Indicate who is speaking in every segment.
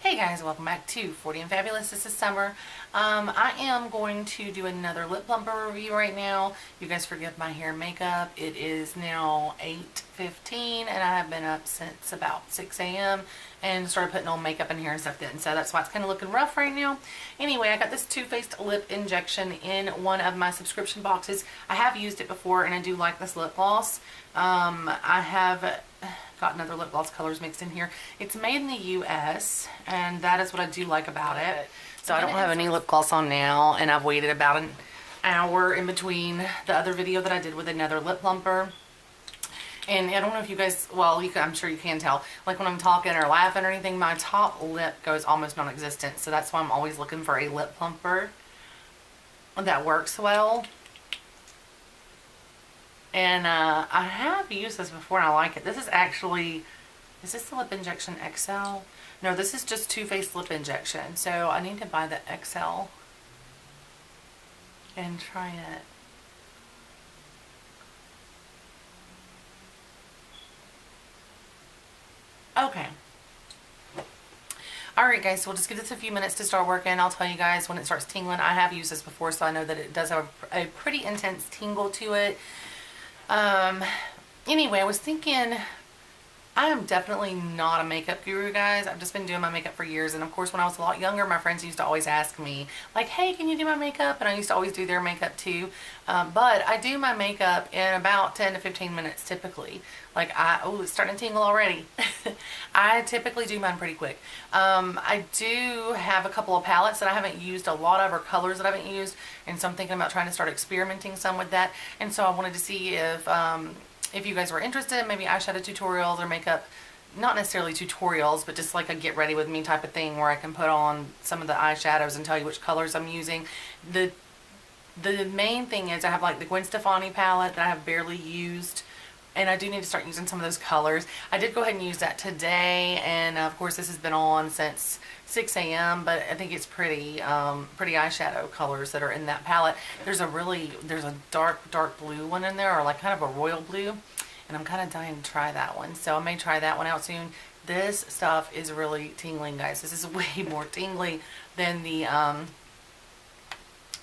Speaker 1: Hey guys, welcome back to 40 and Fabulous. This is Summer. I am going to do another lip plumper review right now. You guys forgive my hair and makeup. It is now 8:15 and I have been up since about 6 a.m. and started putting on makeup and hair and stuff then. So that's why it's kind of looking rough right now. Anyway, I got this Too Faced lip injection in one of my subscription boxes. I have used it before and I do like this lip gloss. I have got another lip gloss colors mixed in here. It's made in the US and that is what I do like about it. So I don't have any lip gloss on now, and I've waited about an hour in between the other video that I did with another lip plumper. And I don't know if you guys, well, I'm sure you can tell, like when I'm talking or laughing or anything, my top lip goes almost non-existent. So that's why I'm always looking for a lip plumper that works well. And I have used this before and I like it. This is actually, is this the Lip Injection XL? No, this is just Too Faced Lip Injection. So I need to buy the XL and try it. Okay. Alright guys, so we'll just give this a few minutes to start working. I'll tell you guys when it starts tingling. I have used this before, so I know that it does have a pretty intense tingle to it. Anyway, I was thinking, I am definitely not a makeup guru, guys. I've just been doing my makeup for years, and of course when I was a lot younger, my friends used to always ask me, like, hey, can you do my makeup? And I used to always do their makeup too. But I do my makeup in about 10 to 15 minutes typically. Like, oh, it's starting to tingle already. I typically do mine pretty quick. I do have a couple of palettes that I haven't used a lot of, or colors that I haven't used, and so I'm thinking about trying to start experimenting some with that. And so I wanted to see if you guys were interested in maybe eyeshadow tutorials or makeup, not necessarily tutorials, but just like a get ready with me type of thing where I can put on some of the eyeshadows and tell you which colors I'm using. The main thing is I have like the Gwen Stefani palette that I have barely used, and I do need to start using some of those colors. I did go ahead and use that today, and of course this has been on since 6 a.m. but I think it's pretty eyeshadow colors that are in that palette. There's a dark blue one in there, or like kind of a royal blue, and I'm kind of dying to try that one, so I may try that one out soon. This stuff is really tingling, guys. This is way more tingly than the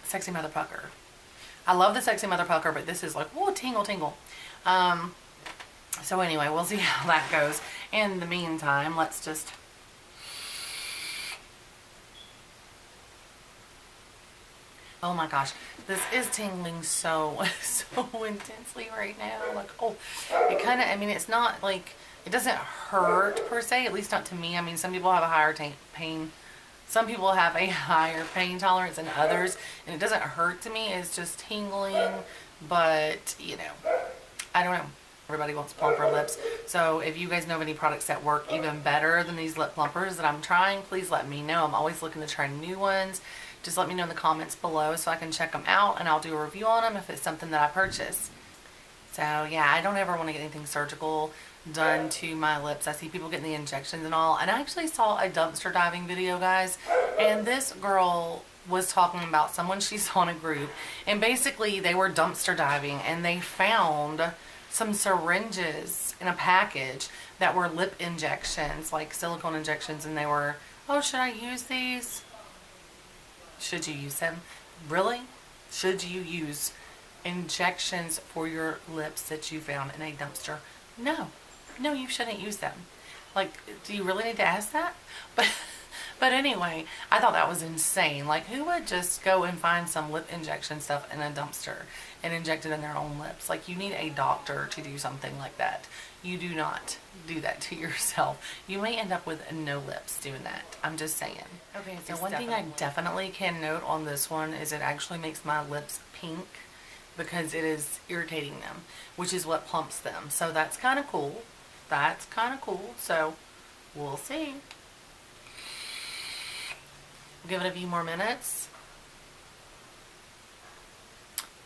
Speaker 1: Sexy Mother Pucker. I love the Sexy Mother Pucker, but this is like, whoa, tingle. So anyway, we'll see how that goes. In the meantime, let's just... Oh my gosh, this is tingling so intensely right now. Like, oh, it kind of, I mean, it's not like, it doesn't hurt per se, at least not to me. I mean, some people have a higher pain. Some people have a higher pain tolerance than others, and it doesn't hurt to me. It's just tingling, but, you know, I don't know. Everybody wants plumper lips. So if you guys know of any products that work even better than these lip plumpers that I'm trying, please let me know. I'm always looking to try new ones. Just let me know in the comments below so I can check them out, and I'll do a review on them if it's something that I purchase. So yeah, I don't ever want to get anything surgical done to my lips. I see people getting the injections and all, and I actually saw a dumpster diving video, guys, and this girl was talking about someone she saw in a group, and basically they were dumpster diving and they found some syringes in a package that were lip injections, like silicone injections, and they were, oh, should I use these? Should you use them? Really? Should you use injections for your lips that you found in a dumpster? No. No, you shouldn't use them. Like, do you really need to ask that? But anyway, I thought that was insane. Like, who would just go and find some lip injection stuff in a dumpster and inject it in their own lips? Like, you need a doctor to do something like that. You do not do that to yourself. You may end up with no lips doing that. I'm just saying. Okay, so one thing I definitely can note on this one is it actually makes my lips pink because it is irritating them, which is what plumps them. So that's kind of cool. That's kind of cool. So we'll see. Give it a few more minutes.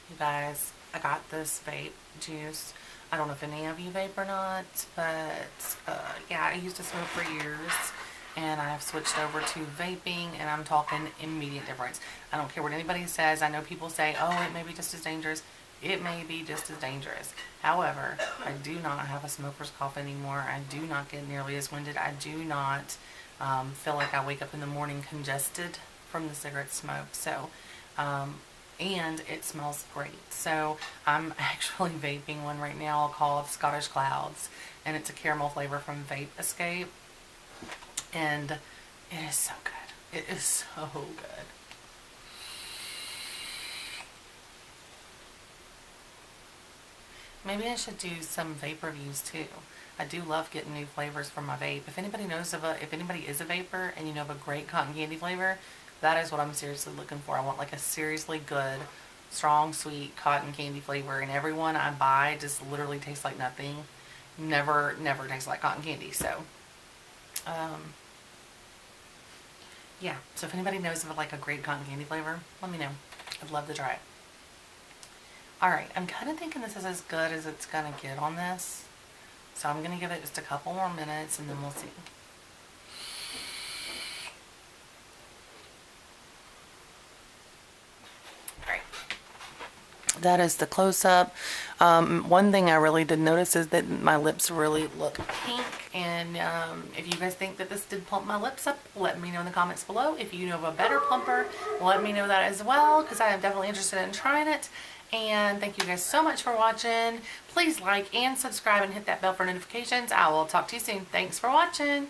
Speaker 1: You guys, I got this vape juice. I don't know if any of you vape or not, but yeah, I used to smoke for years, and I have switched over to vaping, and I'm talking immediate difference. I don't care what anybody says. I know people say, oh, it may be just as dangerous. it may be just as dangerous. However, I do not have a smoker's cough anymore. I do not get nearly as winded. I do not feel like I wake up in the morning congested from the cigarette smoke. So, and it smells great. So I'm actually vaping one right now called Scottish Clouds, and it's a caramel flavor from Vape Escape, and it is so good. It is so good. Maybe I should do some vape reviews too. I do love getting new flavors from my vape. If anybody is a vapor and you know of a great cotton candy flavor, that is what I'm seriously looking for. I want like a seriously good, strong, sweet cotton candy flavor, and every one I buy just literally tastes like nothing. Never tastes like cotton candy. So, yeah. So if anybody knows of like a great cotton candy flavor, let me know. I'd love to try it. Alright, I'm kind of thinking this is as good as it's going to get on this. So I'm going to give it just a couple more minutes and then we'll see. Alright. That is the close-up. One thing I really did notice is that my lips really look pink. And if you guys think that this did plump my lips up, let me know in the comments below. If you know of a better plumper, let me know that as well, because I am definitely interested in trying it. And thank you guys so much for watching. Please like and subscribe and hit that bell for notifications. I will talk to you soon. Thanks for watching.